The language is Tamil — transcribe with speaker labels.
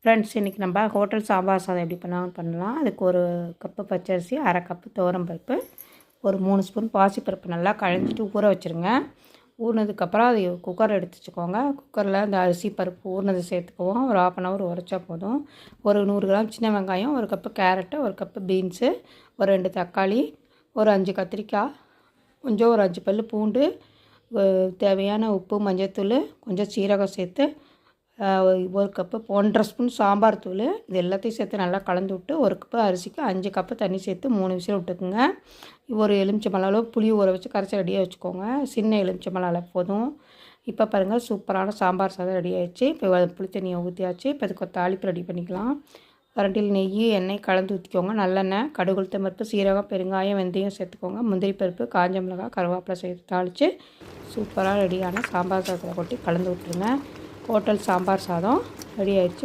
Speaker 1: ஃப்ரெண்ட்ஸ், இன்றைக்கி நம்ம ஹோட்டல் சாம்பார் சாதம் எப்படி பண்ணலாம். அதுக்கு ஒரு கப்பு பச்சரிசி, அரை கப்பு துவரம்பருப்பு, ஒரு 3 ஸ்பூன் பாசிப்பருப்பு நல்லா கழுவிட்டு ஊற வச்சுருங்க. ஊறினதுக்கப்புறம் அது குக்கர் எடுத்து வச்சுக்கோங்க. குக்கரில் அந்த அரிசி பருப்பு ஊறினது சேர்த்துக்குவோம். ஒரு 1/2 hour உரைச்சா போதும். ஒரு 100 கிராம் சின்ன வெங்காயம், ஒரு கப்பு கேரட்டு, ஒரு கப்பு பீன்ஸு, ஒரு 2 தக்காளி, ஒரு 5 கத்திரிக்காய், கொஞ்சம் ஒரு 5 பல் பூண்டு, தேவையான உப்பு, மஞ்சத்தூள், கொஞ்சம் சீரகம் சேர்த்து, ஒரு கப்பு 1.5 ஸ்பூன் சாம்பார் தூள், இது எல்லாத்தையும் சேர்த்து நல்லா கலந்து விட்டு, ஒரு கப்பு அரிசிக்கு 5 கப்பு தண்ணி சேர்த்து 3 விசில் விட்டுக்குங்க. ஒரு எலுமிச்சம்பழம் அளவு புளி ஊற வச்சு கரைச்சி ரெடியாக வச்சுக்கோங்க. சின்ன எலுமிச்சம்பழம் அளவு போதும். இப்போ பாருங்கள், சூப்பரான சாம்பார் சாதம் ரெடி ஆகிடுச்சு. இப்போ புளி தண்ணியை ஊற்றியாச்சு. இப்போ அதுக்கு ஒரு தாளிப்பு ரெடி பண்ணிக்கலாம். கரண்டியில் நெய், எண்ணெய் கலந்து ஊற்றிக்கோங்க. நல்லெண்ணெய், கடுகு, உளுத்தம் பருப்பு, சீரகம், பெருங்காயம், வெந்தயம் சேர்த்துக்கோங்க. முந்திரி பருப்பு, காஞ்ச மிளகாய், கருவேப்பிலை சேர்த்து தாளித்து சூப்பராக ரெடியான சாம்பார் சாதத்தில் கொட்டி கலந்து விட்டுருங்க. ஹோட்டல் சாம்பார் சாதம் ரெடி ஆகிடுச்சு.